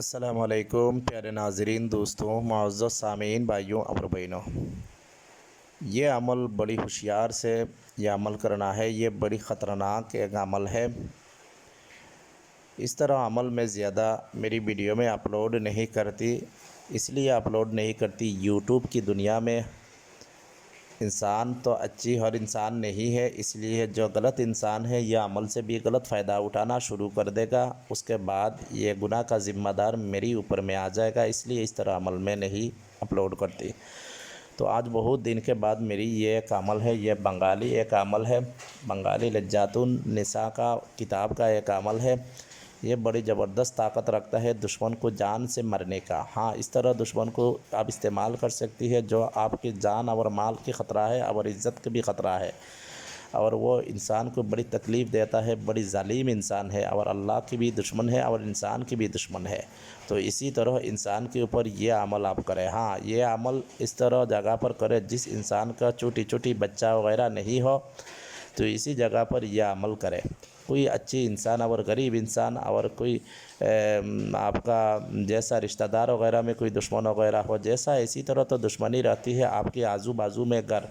السلام علیکم پیارے ناظرین، دوستوں، معزز سامعین، بھائیوں اور بہنوں۔ یہ عمل بڑی ہوشیار سے یہ عمل کرنا ہے۔ یہ بڑی خطرناک ایک عمل ہے۔ اس طرح عمل میں زیادہ میری ویڈیو میں اپلوڈ نہیں کرتی، اس لیے اپلوڈ نہیں کرتی۔ یوٹیوب کی دنیا میں انسان تو اچھی ہر انسان نہیں ہے، اس لیے جو غلط انسان ہے یہ عمل سے بھی غلط فائدہ اٹھانا شروع کر دے گا۔ اس کے بعد یہ گناہ کا ذمہ دار میری اوپر میں آ جائے گا، اس لیے اس طرح عمل میں نہیں اپلوڈ کرتی۔ تو آج بہت دن کے بعد میری یہ ایک عمل ہے، یہ بنگالی ایک عمل ہے، بنگالی لجات النساء کا کتاب کا ایک عمل ہے۔ یہ بڑی زبردست طاقت رکھتا ہے دشمن کو جان سے مرنے کا۔ ہاں، اس طرح دشمن کو آپ استعمال کر سکتی ہے جو آپ کی جان اور مال کی خطرہ ہے اور عزت کا بھی خطرہ ہے، اور وہ انسان کو بڑی تکلیف دیتا ہے، بڑی ظالم انسان ہے، اور اللہ کی بھی دشمن ہے اور انسان کی بھی دشمن ہے۔ تو اسی طرح انسان کے اوپر یہ عمل آپ کریں۔ ہاں، یہ عمل اس طرح جگہ پر کرے جس انسان کا چھوٹی چھوٹی بچہ وغیرہ نہیں ہو، تو اسی جگہ پر یہ عمل کرے۔ کوئی اچھی انسان اور غریب انسان اور کوئی آپ کا جیسا رشتہ دار وغیرہ میں کوئی دشمن وغیرہ ہو، جیسا اسی طرح تو دشمنی رہتی ہے آپ کے آزو بازو میں گھر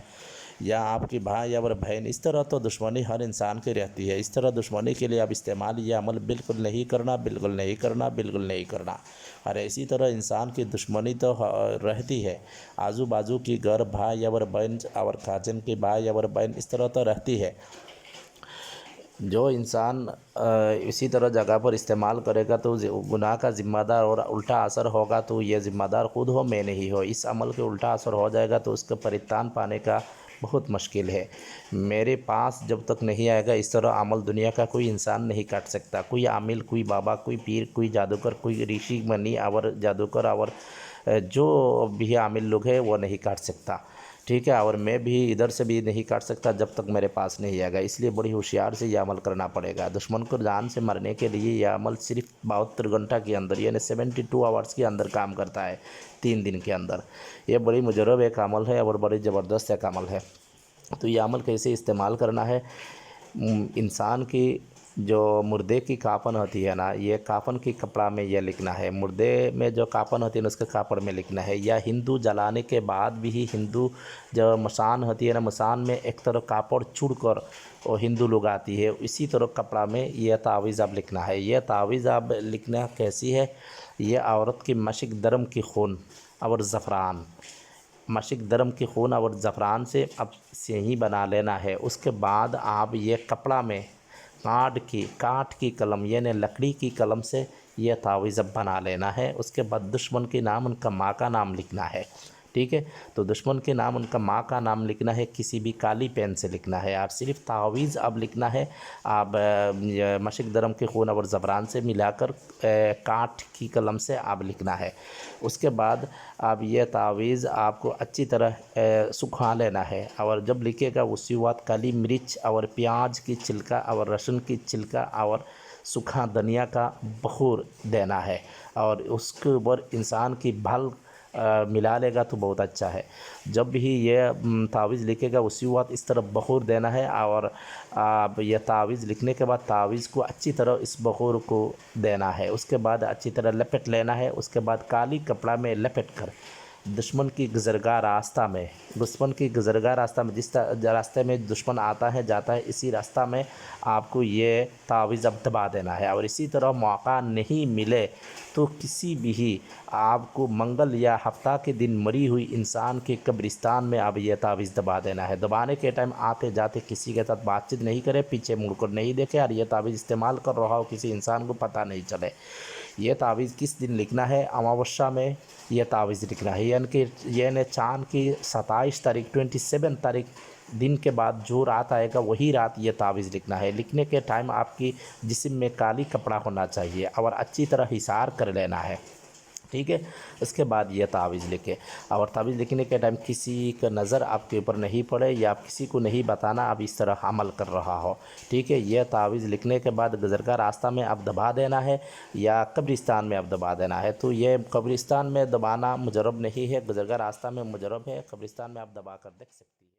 یا آپ کی بھائی اور بہن، اس طرح تو دشمنی ہر انسان کی رہتی ہے۔ اس طرح دشمنی کے لیے اب استعمال یہ عمل بالکل نہیں کرنا، بالکل نہیں کرنا، بالکل نہیں کرنا۔ اور اسی طرح انسان کی دشمنی تو رہتی ہے، آزو بازو کی گھر، بھائی اور بہن اور کاجن کی بھائی اور بہن، اس طرح تو رہتی ہے۔ جو انسان اسی طرح جگہ پر استعمال کرے گا تو گناہ کا ذمہ دار اور الٹا اثر ہوگا، تو یہ ذمہ دار خود ہو، میں نہیں ہو۔ اس عمل کے الٹا اثر ہو جائے گا تو اس کا پریتان پانے کا بہت مشکل ہے۔ میرے پاس جب تک نہیں آئے گا اس طرح عمل دنیا کا کوئی انسان نہیں کاٹ سکتا، کوئی عامل، کوئی بابا، کوئی پیر، کوئی جادوگر، کوئی رشی منی اور جادوگر اور جو بھی عامل لوگ ہیں وہ نہیں کاٹ سکتا، ٹھیک ہے؟ اور میں بھی ادھر سے بھی نہیں کاٹ سکتا جب تک میرے پاس نہیں آئے گا۔ اس لیے بڑی ہوشیار سے یہ عمل کرنا پڑے گا۔ دشمن کو جان سے مرنے کے لیے یہ عمل صرف 72 گھنٹہ کے اندر، یعنی 72 آورز کے اندر کام کرتا ہے، 3 دن کے اندر۔ یہ بڑی مجرب ایک عمل ہے اور بڑی زبردست ایک عمل ہے۔ تو یہ عمل کیسے استعمال کرنا ہے؟ انسان کی جو مردے کی کافن ہوتی ہے نا، یہ کافن کی کپڑا میں یہ لکھنا ہے، مردے میں جو کافن ہوتی ہے نا اس کے کاپڑ میں لکھنا ہے، یا ہندو جلانے کے بعد بھی ہندو جو مسان ہوتی ہے نا، مسان میں ایک طرف کاپڑ چڑ کر وہ ہندو لوگ آتی ہے، اسی طرح کپڑا میں یہ تعویذ اب لکھنا ہے۔ یہ تعویذ اب لکھنا کیسی ہے؟ یہ عورت کی مشک درم کی خون اور زعفران، مشک درم کی خون اور زعفران سے اب سینی بنا لینا ہے۔ اس کے بعد آپ یہ کپڑا میں کاٹ کی قلم، یعنی لکڑی کی قلم سے یہ تعویذ اب بنا لینا ہے۔ اس کے بعد دشمن کے نام، ان کا ماں کا نام لکھنا ہے، ٹھیک ہے؟ تو دشمن کے نام، ان کا ماں کا نام لکھنا ہے، کسی بھی کالی پین سے لکھنا ہے، اور صرف تعویذ اب لکھنا ہے آپ مشک درم کے خون اور زعفران سے ملا کر کاٹ کی قلم سے آپ لکھنا ہے۔ اس کے بعد اب یہ تعویذ آپ کو اچھی طرح سکھا لینا ہے، اور جب لکھے گا اسی وقت کالی مرچ اور پیاز کی چھلکا اور لہسن کی چھلکا اور سکھا دھنیا کا بخور دینا ہے، اور اس کے اوپر انسان کی بھل ملا لے گا تو بہت اچھا ہے۔ جب بھی یہ تعویذ لکھے گا اسی وقت اس طرح بخور دینا ہے، اور یہ تعویذ لکھنے کے بعد تعویذ کو اچھی طرح اس بخور کو دینا ہے۔ اس کے بعد اچھی طرح لپٹ لینا ہے۔ اس کے بعد کالی کپڑا میں لپٹ کر دشمن کی گزرگاہ راستہ میں، جس راستے میں دشمن آتا ہے جاتا ہے، اسی راستہ میں آپ کو یہ تعویذ اب دبا دینا ہے۔ اور اسی طرح موقع نہیں ملے تو کسی بھی آپ کو منگل یا ہفتہ کے دن مری ہوئی انسان کے قبرستان میں آپ یہ تعویذ دبا دینا ہے۔ دبانے کے ٹائم آتے جاتے کسی کے ساتھ بات چیت نہیں کرے، پیچھے مڑ کر نہیں دیکھے، اور یہ تعویذ استعمال کر رہا ہو کسی انسان کو پتہ نہیں چلے۔ یہ تعویذ کس دن لکھنا ہے؟ اماوسیا میں یہ تعویذ لکھنا ہے، یعنی چاند کی 27 تاریخ 27 تاریخ دن کے بعد جو رات آئے گا وہی رات یہ تعویذ لکھنا ہے۔ لکھنے کے ٹائم آپ کی جسم میں کالی کپڑا ہونا چاہیے اور اچھی طرح حصار کر لینا ہے، ٹھیک ہے؟ اس کے بعد یہ تعویذ لکھے، اور تعویذ لکھنے کے ٹائم کسی کا نظر آپ کے اوپر نہیں پڑے، یا آپ کسی کو نہیں بتانا آپ اس طرح عمل کر رہا ہو، ٹھیک ہے؟ یہ تعویذ لکھنے کے بعد گزرگاہ راستہ میں آپ دبا دینا ہے، یا قبرستان میں آپ دبا دینا ہے۔ تو یہ قبرستان میں دبانا مجرب نہیں ہے، گزرگاہ راستہ میں مجرب ہے، قبرستان میں آپ دبا کر دیکھ سکتے ہیں۔